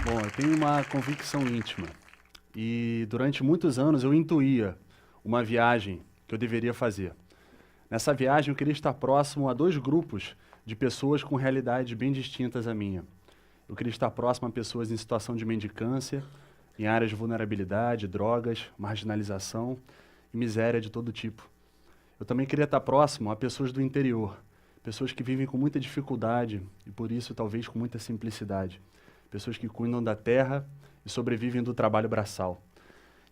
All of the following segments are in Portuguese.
Bom, eu tenho uma convicção íntima e durante muitos anos eu intuía uma viagem que eu deveria fazer. Nessa viagem eu queria estar próximo a dois grupos de pessoas com realidades bem distintas à minha. Eu queria estar próximo a pessoas em situação de mendicância, em áreas de vulnerabilidade, drogas, marginalização e miséria de todo tipo. Eu também queria estar próximo a pessoas do interior, pessoas que vivem com muita dificuldade e por isso talvez com muita simplicidade. Pessoas que cuidam da terra e sobrevivem do trabalho braçal.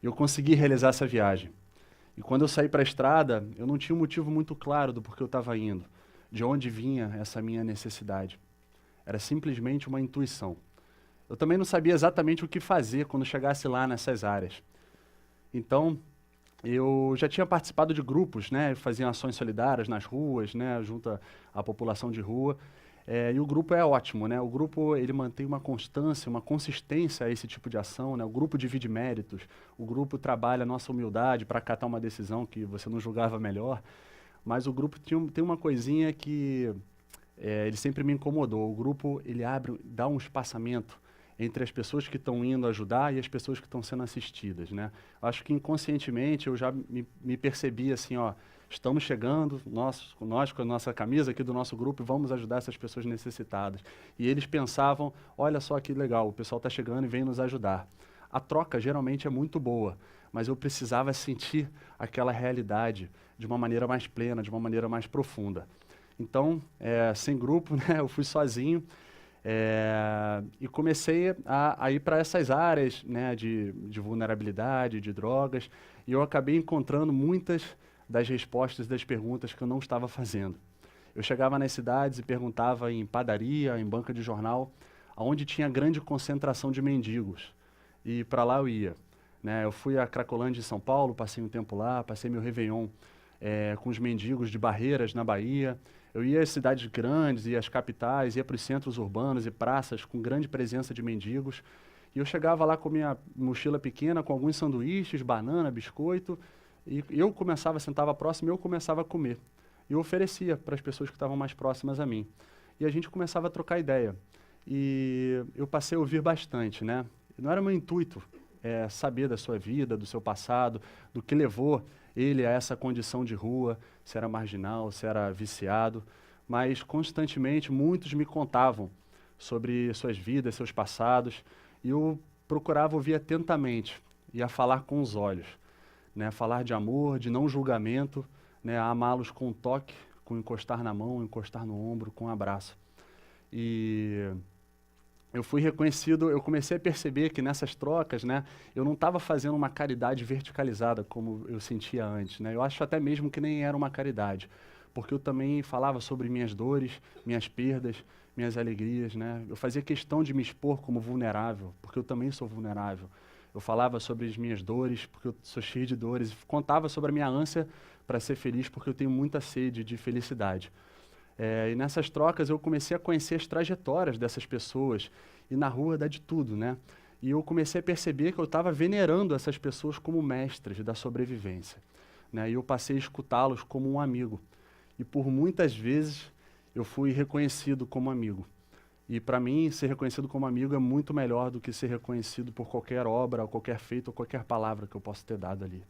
Eu consegui realizar essa viagem. E quando eu saí para a estrada, eu não tinha um motivo muito claro do porquê eu estava indo, de onde vinha essa minha necessidade. Era simplesmente uma intuição. Eu também não sabia exatamente o que fazer quando chegasse lá nessas áreas. Então, eu já tinha participado de grupos, né, faziam ações solidárias nas ruas, né, junto à população de rua. E o grupo é ótimo, né? O grupo ele mantém uma constância, uma consistência a esse tipo de ação, né? O grupo divide méritos, o grupo trabalha a nossa humildade para acatar uma decisão que você não julgava melhor, mas o grupo tem uma coisinha que ele sempre me incomodou. O grupo ele abre, dá um espaçamento entre as pessoas que estão indo ajudar e as pessoas que estão sendo assistidas, né? Acho que inconscientemente eu já me percebi assim, ó, estamos chegando, nós com a nossa camisa aqui do nosso grupo, e vamos ajudar essas pessoas necessitadas. E eles pensavam, olha só que legal, o pessoal está chegando e vem nos ajudar. A troca geralmente é muito boa, mas eu precisava sentir aquela realidade de uma maneira mais plena, de uma maneira mais profunda. Então, sem grupo, né, eu fui sozinho, e comecei a ir para essas áreas, né, de vulnerabilidade, de drogas, e eu acabei encontrando muitas das respostas das perguntas que eu não estava fazendo. Eu chegava nas cidades e perguntava em padaria, em banca de jornal, aonde tinha grande concentração de mendigos, e para lá eu ia. Né? Eu fui a Cracolândia, em São Paulo, passei um tempo lá, passei meu Réveillon com os mendigos de Barreiras, na Bahia. Eu ia às cidades grandes e às capitais, ia para os centros urbanos e praças com grande presença de mendigos. E eu chegava lá com minha mochila pequena, com alguns sanduíches, banana, biscoito, e eu sentava próximo e eu começava a comer. E eu oferecia para as pessoas que estavam mais próximas a mim. E a gente começava a trocar ideia. E eu passei a ouvir bastante, né? Não era meu intuito saber da sua vida, do seu passado, do que levou ele a essa condição de rua, se era marginal, se era viciado, mas constantemente muitos me contavam sobre suas vidas, seus passados, e eu procurava ouvir atentamente e a falar com os olhos, né? Falar de amor, de não julgamento, né? A amá-los com um toque, com encostar na mão, encostar no ombro, com um abraço. E eu fui reconhecido, eu comecei a perceber que nessas trocas, né, eu não estava fazendo uma caridade verticalizada como eu sentia antes, né? Eu acho até mesmo que nem era uma caridade, porque eu também falava sobre minhas dores, minhas perdas, minhas alegrias, né? Eu fazia questão de me expor como vulnerável, porque eu também sou vulnerável. Eu falava sobre as minhas dores, porque eu sou cheio de dores, e contava sobre a minha ânsia para ser feliz, porque eu tenho muita sede de felicidade. E nessas trocas eu comecei a conhecer as trajetórias dessas pessoas, e na rua dá de tudo, né? E eu comecei a perceber que eu estava venerando essas pessoas como mestres da sobrevivência, né? E eu passei a escutá-los como um amigo. E por muitas vezes eu fui reconhecido como amigo. E para mim, ser reconhecido como amigo é muito melhor do que ser reconhecido por qualquer obra, ou qualquer feito, ou qualquer palavra que eu possa ter dado ali.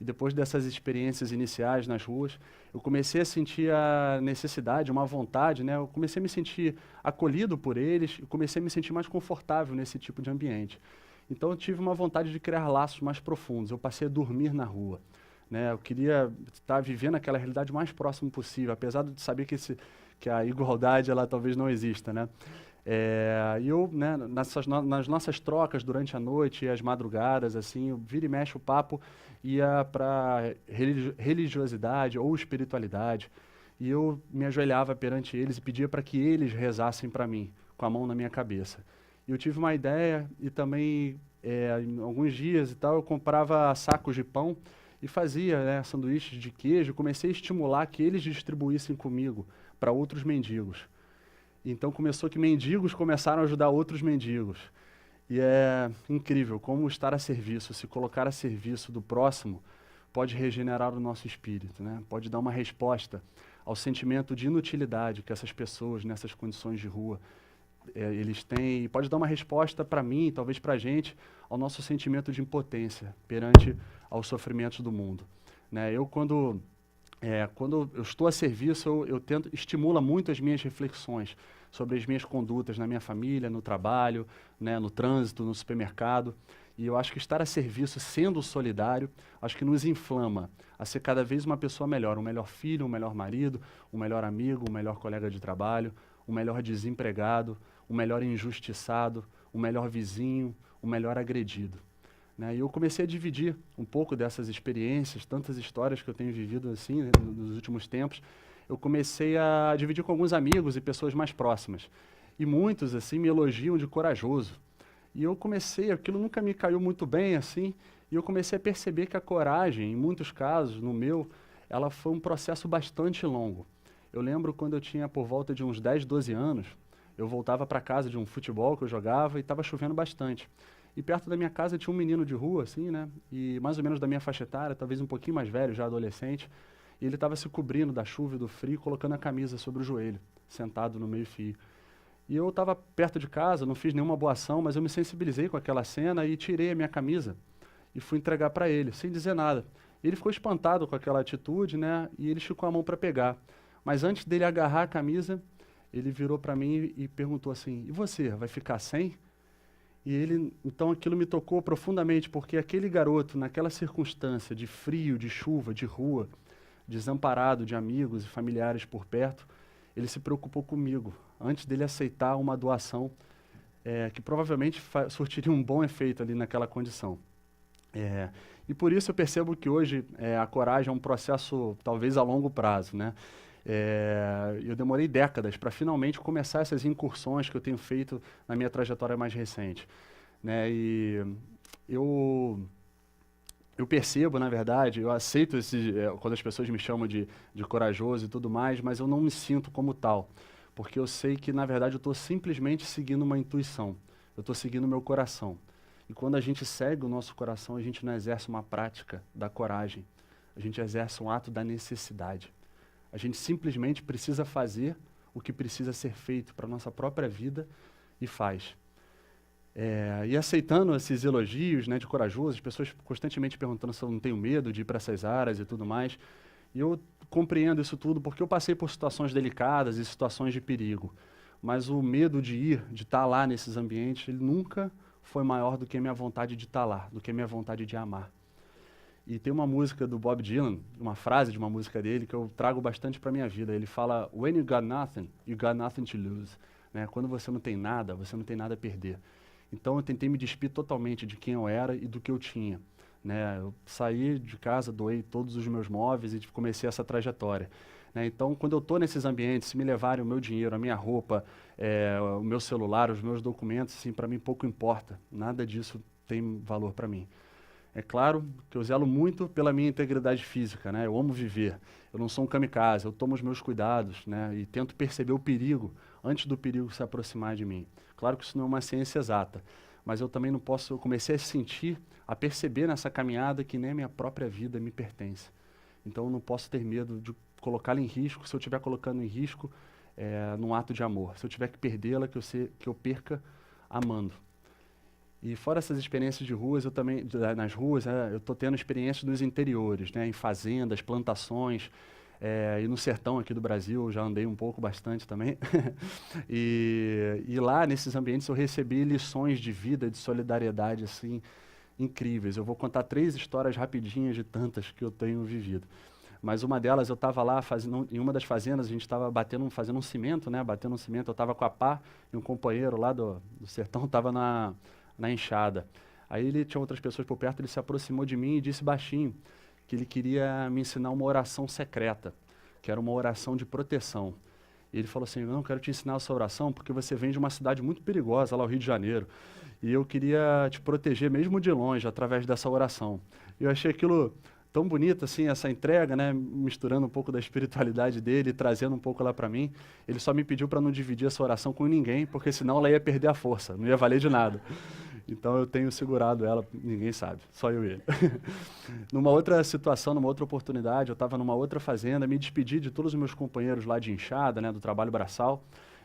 E depois dessas experiências iniciais nas ruas, eu comecei a sentir a necessidade, uma vontade, né? Eu comecei a me sentir acolhido por eles e comecei a me sentir mais confortável nesse tipo de ambiente. Então eu tive uma vontade de criar laços mais profundos. Eu passei a dormir na rua, né? Eu queria estar vivendo aquela realidade o mais próximo possível, apesar de saber que a igualdade ela talvez não exista, né? E eu, né, nas nossas trocas durante a noite e as madrugadas, assim, eu vira e mexe o papo ia para religiosidade ou espiritualidade, e eu me ajoelhava perante eles e pedia para que eles rezassem para mim, com a mão na minha cabeça. E eu tive uma ideia e também, em alguns dias e tal, eu comprava sacos de pão e fazia, né, sanduíches de queijo, comecei a estimular que eles distribuíssem comigo para outros mendigos. Então começou que mendigos começaram a ajudar outros mendigos. E é incrível como estar a serviço, se colocar a serviço do próximo, pode regenerar o nosso espírito, né? Pode dar uma resposta ao sentimento de inutilidade que essas pessoas nessas condições de rua eles têm, pode dar uma resposta para mim, talvez para a gente, ao nosso sentimento de impotência perante aos sofrimentos do mundo. Né? Quando eu estou a serviço, eu tento, estimula muito as minhas reflexões sobre as minhas condutas na minha família, no trabalho, né, no trânsito, no supermercado. E eu acho que estar a serviço, sendo solidário, acho que nos inflama a ser cada vez uma pessoa melhor, um melhor filho, um melhor marido, um melhor amigo, um melhor colega de trabalho, um melhor desempregado, um melhor injustiçado, um melhor vizinho, um melhor agredido. Né? E eu comecei a dividir um pouco dessas experiências, tantas histórias que eu tenho vivido assim, né, nos últimos tempos. Eu comecei a dividir com alguns amigos e pessoas mais próximas. E muitos assim me elogiam de corajoso. E eu comecei, aquilo nunca me caiu muito bem assim, e eu comecei a perceber que a coragem, em muitos casos, no meu, ela foi um processo bastante longo. Eu lembro quando eu tinha por volta de uns 10, 12 anos, eu voltava para casa de um futebol que eu jogava e estava chovendo bastante. E perto da minha casa tinha um menino de rua, assim, né? E mais ou menos da minha faixa etária, talvez um pouquinho mais velho, já adolescente. E ele estava se cobrindo da chuva e do frio, colocando a camisa sobre o joelho, sentado no meio-fio. E eu estava perto de casa, não fiz nenhuma boa ação, mas eu me sensibilizei com aquela cena e tirei a minha camisa e fui entregar para ele, sem dizer nada. Ele ficou espantado com aquela atitude, né? E ele esticou a mão para pegar. Mas antes dele agarrar a camisa, ele virou para mim e perguntou assim: "E você, vai ficar sem?" E então aquilo me tocou profundamente, porque aquele garoto, naquela circunstância de frio, de chuva, de rua, desamparado de amigos e familiares por perto, ele se preocupou comigo, antes dele aceitar uma doação que provavelmente surtiria um bom efeito ali naquela condição. E por isso eu percebo que hoje a coragem é um processo talvez a longo prazo, né? Eu demorei décadas para finalmente começar essas incursões que eu tenho feito na minha trajetória mais recente, né? E eu percebo, na verdade, eu aceito quando as pessoas me chamam de corajoso e tudo mais, mas eu não me sinto como tal, porque eu sei que, na verdade, eu estou simplesmente seguindo uma intuição, eu estou seguindo o meu coração. E quando a gente segue o nosso coração, a gente não exerce uma prática da coragem, a gente exerce um ato da necessidade. A gente simplesmente precisa fazer o que precisa ser feito para a nossa própria vida e faz. E aceitando esses elogios, né, de corajoso, as pessoas constantemente perguntando se eu não tenho medo de ir para essas áreas e tudo mais. E eu compreendo isso tudo porque eu passei por situações delicadas e situações de perigo. Mas o medo de ir, de estar lá nesses ambientes, ele nunca foi maior do que a minha vontade de estar lá, do que a minha vontade de amar. E tem uma música do Bob Dylan, uma frase de uma música dele que eu trago bastante para a minha vida. Ele fala: "When you got nothing to lose." Né? Quando você não tem nada, você não tem nada a perder. Então eu tentei me despir totalmente de quem eu era e do que eu tinha. Né? Eu saí de casa, doei todos os meus móveis e comecei essa trajetória. Né? Então, quando eu estou nesses ambientes, se me levarem o meu dinheiro, a minha roupa, o meu celular, os meus documentos, assim, para mim pouco importa. Nada disso tem valor para mim. É claro que eu zelo muito pela minha integridade física, né? Eu amo viver. Eu não sou um kamikaze, eu tomo os meus cuidados, né? E tento perceber o perigo antes do perigo se aproximar de mim. Claro que isso não é uma ciência exata, mas eu também não posso, eu comecei a sentir, a perceber nessa caminhada que nem a minha própria vida me pertence. Então eu não posso ter medo de colocá-la em risco, se eu estiver colocando em risco num ato de amor. Se eu tiver que perdê-la, que eu perca amando. E fora essas experiências de ruas, eu também, nas ruas, eu estou tendo experiências nos interiores, né, em fazendas, plantações, e no sertão aqui do Brasil, eu já andei um pouco, bastante também. e lá, nesses ambientes, eu recebi lições de vida, de solidariedade, assim, incríveis. Eu vou contar 3 histórias rapidinhas de tantas que eu tenho vivido. Mas uma delas, eu estava lá, em uma das fazendas, a gente estava fazendo um cimento, né, batendo um cimento, eu estava com a pá, e um companheiro lá do sertão estava na enxada. Aí ele tinha outras pessoas por perto, ele se aproximou de mim e disse baixinho que ele queria me ensinar uma oração secreta, que era uma oração de proteção. E ele falou assim: "Não, quero te ensinar essa oração porque você vem de uma cidade muito perigosa, lá o Rio de Janeiro, e eu queria te proteger mesmo de longe através dessa oração." Eu achei aquilo tão bonito, assim, essa entrega, né, misturando um pouco da espiritualidade dele, trazendo um pouco lá para mim. Ele só me pediu para não dividir essa oração com ninguém, porque senão ela ia perder a força, não ia valer de nada. Então eu tenho segurado ela, ninguém sabe, só eu e ele. Numa outra situação, numa outra oportunidade, eu estava numa outra fazenda, me despedi de todos os meus companheiros lá de enxada, né, do trabalho braçal,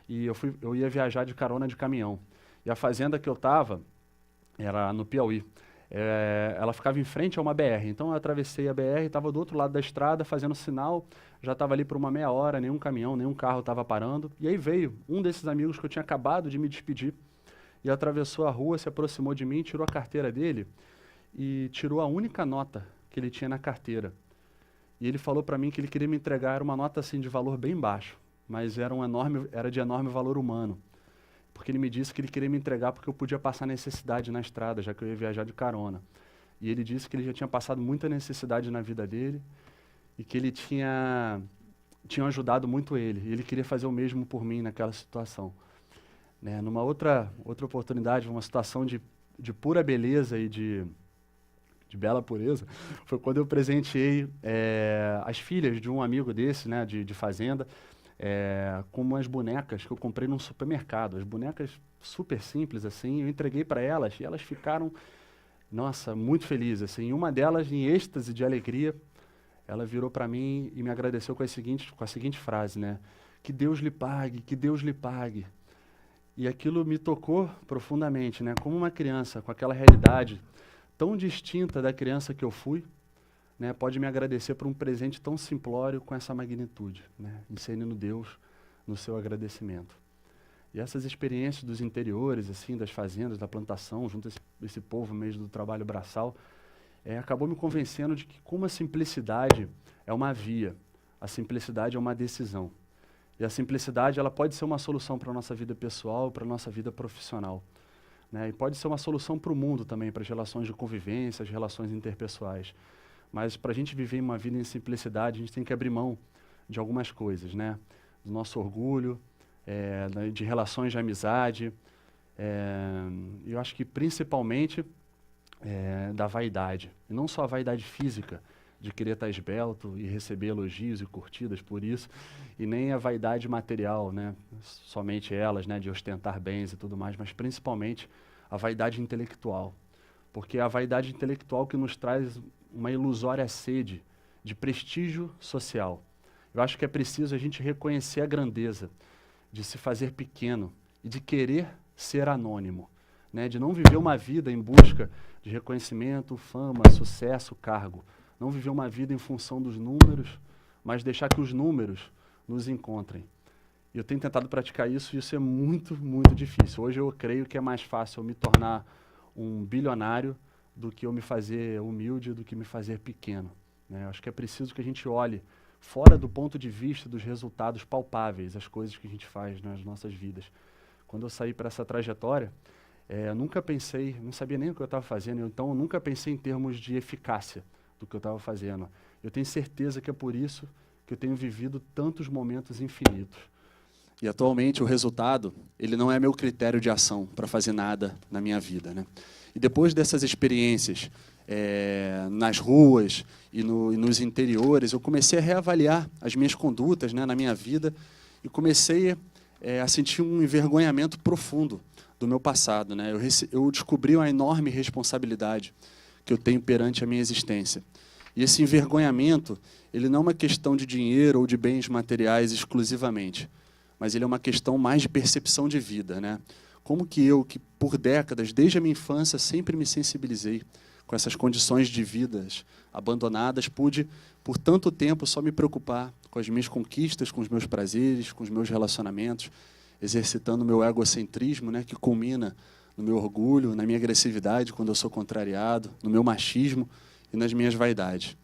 e eu ia viajar de carona de caminhão. E a fazenda que eu estava era no Piauí. Ela ficava em frente a uma BR, então eu atravessei a BR, estava do outro lado da estrada fazendo sinal, já estava ali por uma meia hora, nenhum caminhão, nenhum carro estava parando, e aí veio um desses amigos que eu tinha acabado de me despedir, e atravessou a rua, se aproximou de mim, tirou a carteira dele, e tirou a única nota que ele tinha na carteira. E ele falou para mim que ele queria me entregar, era uma nota assim de valor bem baixo, mas era de enorme valor humano. Porque ele me disse que ele queria me entregar porque eu podia passar necessidade na estrada, já que eu ia viajar de carona. E ele disse que ele já tinha passado muita necessidade na vida dele e que ele tinha ajudado muito ele. E ele queria fazer o mesmo por mim naquela situação. Né? Numa outra oportunidade, uma situação de pura beleza e de bela pureza, foi quando eu presenteei as filhas de um amigo desse, né, de fazenda, com umas bonecas que eu comprei num supermercado. As bonecas super simples, assim, eu entreguei para elas e elas ficaram, nossa, muito felizes, assim. E uma delas, em êxtase de alegria, ela virou para mim e me agradeceu com a seguinte frase, né? Que Deus lhe pague, que Deus lhe pague. E aquilo me tocou profundamente, né? Como uma criança com aquela realidade tão distinta da criança que eu fui, né, pode me agradecer por um presente tão simplório com essa magnitude, né, inserindo Deus no seu agradecimento. E essas experiências dos interiores, assim, das fazendas, da plantação, junto a esse povo mesmo do trabalho braçal, acabou me convencendo de que como a simplicidade é uma via, a simplicidade é uma decisão. E a simplicidade ela pode ser uma solução para a nossa vida pessoal, para a nossa vida profissional. Né, e pode ser uma solução para o mundo também, para as relações de convivência, as relações interpessoais. Mas para a gente viver uma vida em simplicidade, a gente tem que abrir mão de algumas coisas, né? Do nosso orgulho, de relações de amizade, e eu acho que principalmente da vaidade. E não só a vaidade física, de querer estar esbelto e receber elogios e curtidas por isso, e nem a vaidade material, né? Somente elas, né? De ostentar bens e tudo mais, mas principalmente a vaidade intelectual. Porque é a vaidade intelectual que nos traz uma ilusória sede de prestígio social. Eu acho que é preciso a gente reconhecer a grandeza de se fazer pequeno e de querer ser anônimo, né? De não viver uma vida em busca de reconhecimento, fama, sucesso, cargo. Não viver uma vida em função dos números, mas deixar que os números nos encontrem. E eu tenho tentado praticar isso e isso é muito, muito difícil. Hoje eu creio que é mais fácil eu me tornar um bilionário do que eu me fazer humilde, do que me fazer pequeno. Né? Acho que é preciso que a gente olhe fora do ponto de vista dos resultados palpáveis, as coisas que a gente faz nas nossas vidas. Quando eu saí para essa trajetória, eu nunca pensei, não sabia nem o que eu estava fazendo, então eu nunca pensei em termos de eficácia do que eu estava fazendo. Eu tenho certeza que é por isso que eu tenho vivido tantos momentos infinitos. E atualmente o resultado, ele não é meu critério de ação para fazer nada na minha vida, né? E depois dessas experiências nas ruas e nos interiores, eu comecei a reavaliar as minhas condutas, né, na minha vida e comecei a sentir um envergonhamento profundo do meu passado, né? Eu descobri uma enorme responsabilidade que eu tenho perante a minha existência. E esse envergonhamento, ele não é uma questão de dinheiro ou de bens materiais exclusivamente, mas ele é uma questão mais de percepção de vida, né? Como que eu, que por décadas, desde a minha infância, sempre me sensibilizei com essas condições de vidas abandonadas, pude, por tanto tempo, só me preocupar com as minhas conquistas, com os meus prazeres, com os meus relacionamentos, exercitando o meu egocentrismo, né, que culmina no meu orgulho, na minha agressividade, quando eu sou contrariado, no meu machismo e nas minhas vaidades.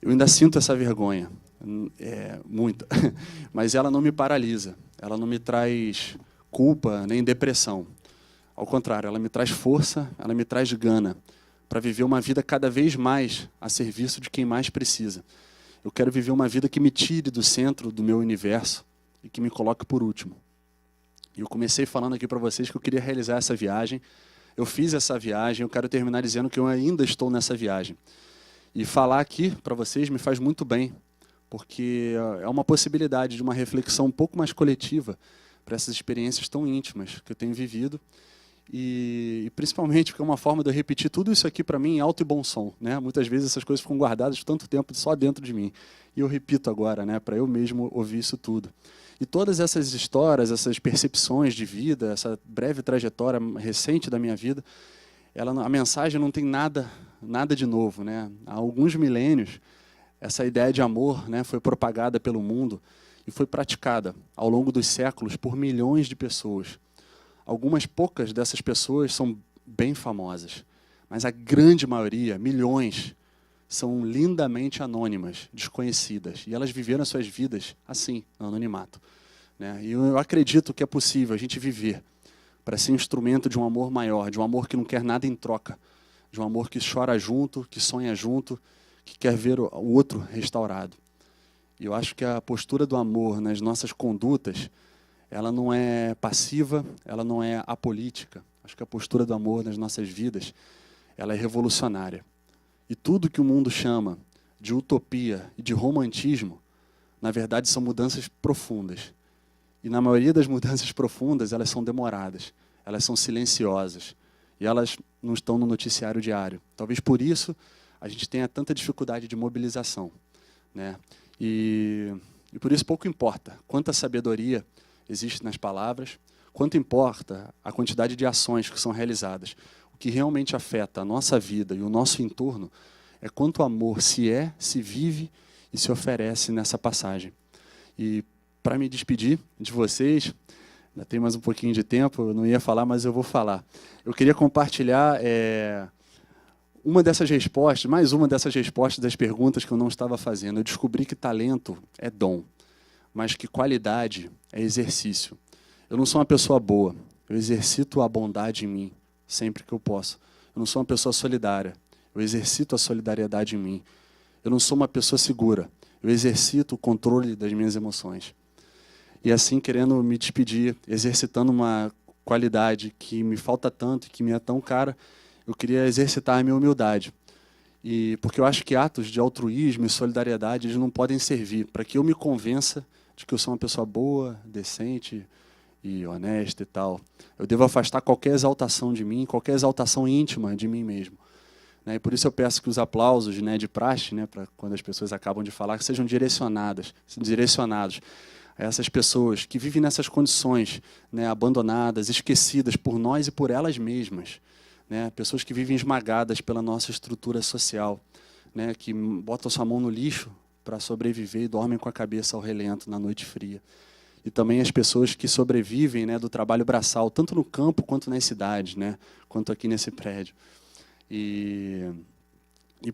Eu ainda sinto essa vergonha, muita, mas ela não me paralisa, ela não me traz culpa nem depressão. Ao contrário, ela me traz força, ela me traz gana para viver uma vida cada vez mais a serviço de quem mais precisa. Eu quero viver uma vida que me tire do centro do meu universo e que me coloque por último. E eu comecei falando aqui para vocês que eu queria realizar essa viagem. Eu fiz essa viagem, eu quero terminar dizendo que eu ainda estou nessa viagem. E falar aqui para vocês me faz muito bem, porque é uma possibilidade de uma reflexão um pouco mais coletiva para essas experiências tão íntimas que eu tenho vivido. E principalmente porque é uma forma de eu repetir tudo isso aqui para mim em alto e bom som, né? Muitas vezes essas coisas ficam guardadas tanto tempo só dentro de mim. E eu repito agora, né, para eu mesmo ouvir isso tudo. E todas essas histórias, essas percepções de vida, essa breve trajetória recente da minha vida, a mensagem não tem nada de novo, né? Há alguns milênios, essa ideia de amor, né, foi propagada pelo mundo e foi praticada ao longo dos séculos por milhões de pessoas. Algumas poucas dessas pessoas são bem famosas, mas a grande maioria, milhões, são lindamente anônimas, desconhecidas. E elas viveram as suas vidas assim, no anonimato, né? E eu acredito que é possível a gente viver para ser instrumento de um amor maior, de um amor que não quer nada em troca, de um amor que chora junto, que sonha junto, que quer ver o outro restaurado. E eu acho que a postura do amor nas nossas condutas, ela não é passiva, ela não é apolítica. Acho que a postura do amor nas nossas vidas, ela é revolucionária. E tudo que o mundo chama de utopia e de romantismo, na verdade, são mudanças profundas. E na maioria das mudanças profundas, elas são demoradas, elas são silenciosas. E elas não estão no noticiário diário. Talvez por isso a gente tenha tanta dificuldade de mobilização, né? E por isso pouco importa quanta sabedoria existe nas palavras, quanto importa a quantidade de ações que são realizadas. O que realmente afeta a nossa vida e o nosso entorno é quanto amor se vive e se oferece nessa passagem. E para me despedir de vocês, ainda tem mais um pouquinho de tempo, eu não ia falar, mas eu vou falar. Eu queria compartilhar uma dessas respostas, mais uma dessas respostas das perguntas que eu não estava fazendo. Eu descobri que talento é dom, mas que qualidade é exercício. Eu não sou uma pessoa boa, eu exercito a bondade em mim, sempre que eu posso. Eu não sou uma pessoa solidária, eu exercito a solidariedade em mim. Eu não sou uma pessoa segura, eu exercito o controle das minhas emoções. E assim, querendo me despedir, exercitando uma qualidade que me falta tanto e que me é tão cara, eu queria exercitar a minha humildade. Porque eu acho que atos de altruísmo e solidariedade eles não podem servir para que eu me convença de que eu sou uma pessoa boa, decente e honesta e tal. Eu devo afastar qualquer exaltação de mim, qualquer exaltação íntima de mim mesmo. E por isso eu peço que os aplausos, né, de praxe, né, para quando as pessoas acabam de falar, que sejam direcionados a essas pessoas que vivem nessas condições, né, abandonadas, esquecidas por nós e por elas mesmas. Né, pessoas que vivem esmagadas pela nossa estrutura social, né, que botam sua mão no lixo para sobreviver e dormem com a cabeça ao relento na noite fria. E também as pessoas que sobrevivem, né, do trabalho braçal, tanto no campo quanto nas cidades, né, quanto aqui nesse prédio. E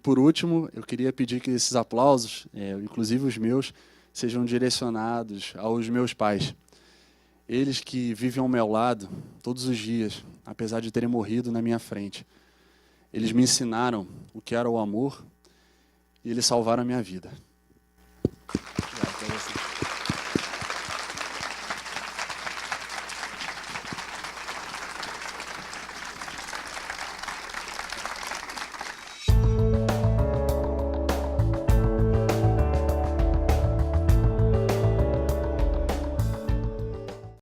por último, eu queria pedir que esses aplausos, inclusive os meus, sejam direcionados aos meus pais. Eles que vivem ao meu lado todos os dias, apesar de terem morrido na minha frente. Eles me ensinaram o que era o amor e eles salvaram a minha vida.